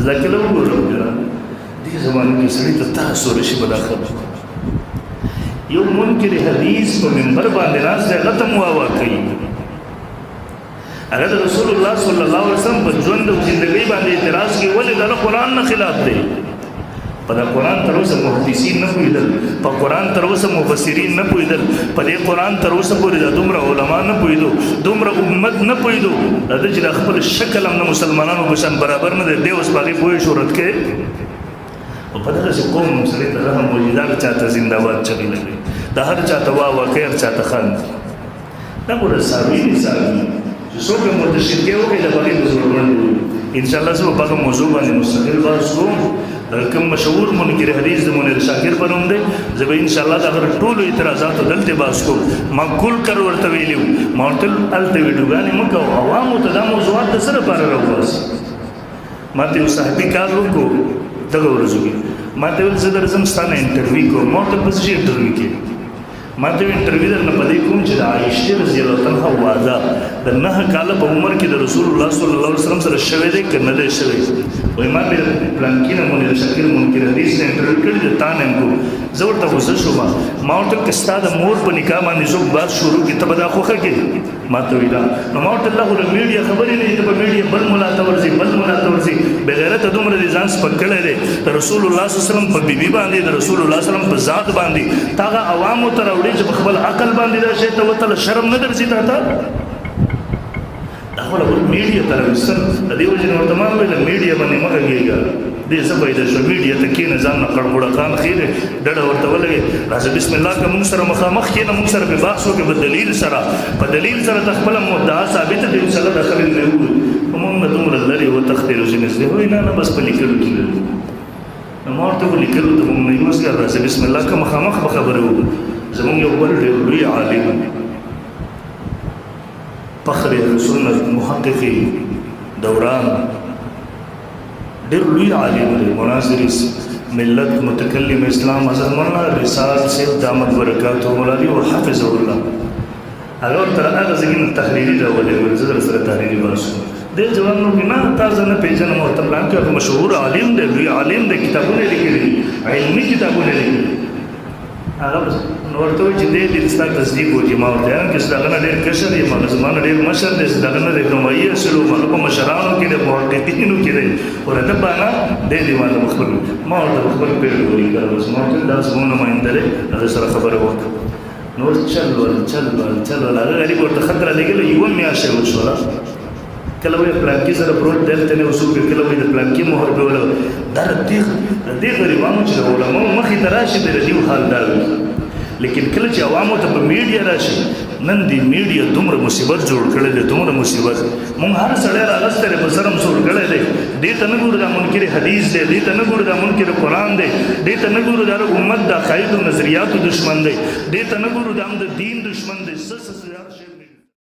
ځکه له وګورم دې زمانه کې سړي ته تاسو رشي په داخل یو منکر حدیث په منبر باندې ناست دی هغه ته مواوا کوي هغه د رسول الله صلی الله علیه وسلم په ژوند او زندګۍ باندې اعتراض کوي ولې دا قرآن نه خلاف دی په دا قرآن تر اوسه محدثین نه پوهېدل په قرآن تر اوسه مفسرین نه پوهېدل په دې قرآن تر اوسه پورې دا دومره علما نه پوهېدو دومره امت نه پوهېدو دا چې د خپل شکل هم د مسلمانانو په شان برابر نه دی دی اوس په هغې پوهې شهرت کوي او په دغسې قوم سړی ته رحم وایي دا هر چاته زنده‌باد چغې لګوي دا هر چاته واه کوي هر چاته خاندي دا ګوره ساوي دي ساوي چې څوک یې ورته شرکې وکړي د هغې به زورمند وي انشاءالله زه به په هغه موضوع باندې مستقل بحث کوم کوم مشهور منکر حدیث د منیر شاکر په نوم دی زه به انشاءالله د هغه ټولو اعتراضاتو دلته بحث کوم ما کل کر ورته ویلي وو ما ورته هلته ویډیوګانې مه کوه عوامو ته دا موضوعات د څه لپاره راوباسي ما ته یو صحفي کار وکړو دغه ورځو کې ما ته ویل زه درځم ستا نه انټرویو کوم ما ورته پس چې انټرویو کې ما ته انټرویو درنه په دې کوم چې د عایشې رضی الله عنها واده د 9 کاله په عمر کې د رسول الله صلی الله علیه وسلم سره شوی دی که نه دی شوی وایي ما بیا پلانکي نه منیر شاکر منکر حدیث نه انټرویو کړي د تا نه یم کوم زه ورته غوسه شوم ما ورته ویل که ستا د مور په نکاح باندې څوک بحث شروع کړي ته به دا خوښه کړې ما ته ویل نو ما ورته الله خو د میډیا خبرې نه دي ته په میډیا بل ملا ته ورځي بل ملا ته ورځي بغیرته دومره دې ځان سپک کړی دی د رسول الله صلی الله علیه وسلم په بیبي باندې د رسول الله صلی الله علیه وسلم په ذات باندې تا هغه عوامو ته راوړي چې په خپل عقل باندې دا شی ته وتله شرم نه درځي تا ته دا خو له میډیا ته راوستل د دې وجې نه ورته ما وویل میډیا باندې مه غږېږه دې څه فایده شوه میډیا ته کښېنه ځان نه قړقوړکان خیرې ډډه ورته ولګې راځه بسم الله که موږ سره مخامخ کښېنه موږ سره پرې بحث وکړې په دلیل سره په دلیل سره ته خپله مدعا ثابته دی انشاءالله دا خبرې نه ووایو خو موږ نه دومره لرې وتښتېدو چې نږدې وایي نه نه بس په لیکلو کې لرو نو ما ورته په لیکلو ته موږ نه یو مسګر راځه بسم الله که مخامخ به خبرې وکړو زمونږ یو بل ډېر لوی عالم فخر سنت محققي دوران ډېر لوی عالم دی مناظر ملت متکلم اسلام حضرت مولانا رسال صاحب دامت برکاته مولانا او حافظه الله هغه ورته هغه ځای نه تحریري راولې زه در سره تحریري باسو دې جواب نو کې نه تاسو نه پیژنم او ته پلان کې مشهور عالم دی لوی عالم دی کتابونه لیکلي علمي کتابونه لیکلي هغه نو ورته وایي چې دې ستا تصدیق وکړي ما ورته وایم چې ستا هغه نه ډېر کشر یم هغه زما نه ډېر مشر دی ستا هغه نه د نومایي اصلو هغه په مشرانو کې دی محققینو کې دی ورته بانا دې دې ما ته خپل ما ورته خپل پیل ولیکل اوس ما ورته دا زموږ نماینده دی هغه سره خبره وکړه نو چل هغه غریب ورته خط رالیږلی یوه میاشت یې وشوله کله وایي پلانکي سره پروت دلته نه وسو کله وایي د پلانکي مهر به وله دا د دې غریبانو چې د علماو مخې ته راشي د دې حال دا وي لیکن کله چې عوامو ته په میډیا راشي نن دې میډیا دومره مصیبت جوړ کړی دی دومره مصیبت مونږ هر سړی راغستی دی په سرم سور کړی دی دې ته نه ګورو دا منکر حدیث دی دې ته نه ګورو دا منکر قرآن دی دې ته نه ګورو دا امت د عقایدو نظریاتو دشمن دی دې ته نه ګورو دا هم د دین دشمن دی څه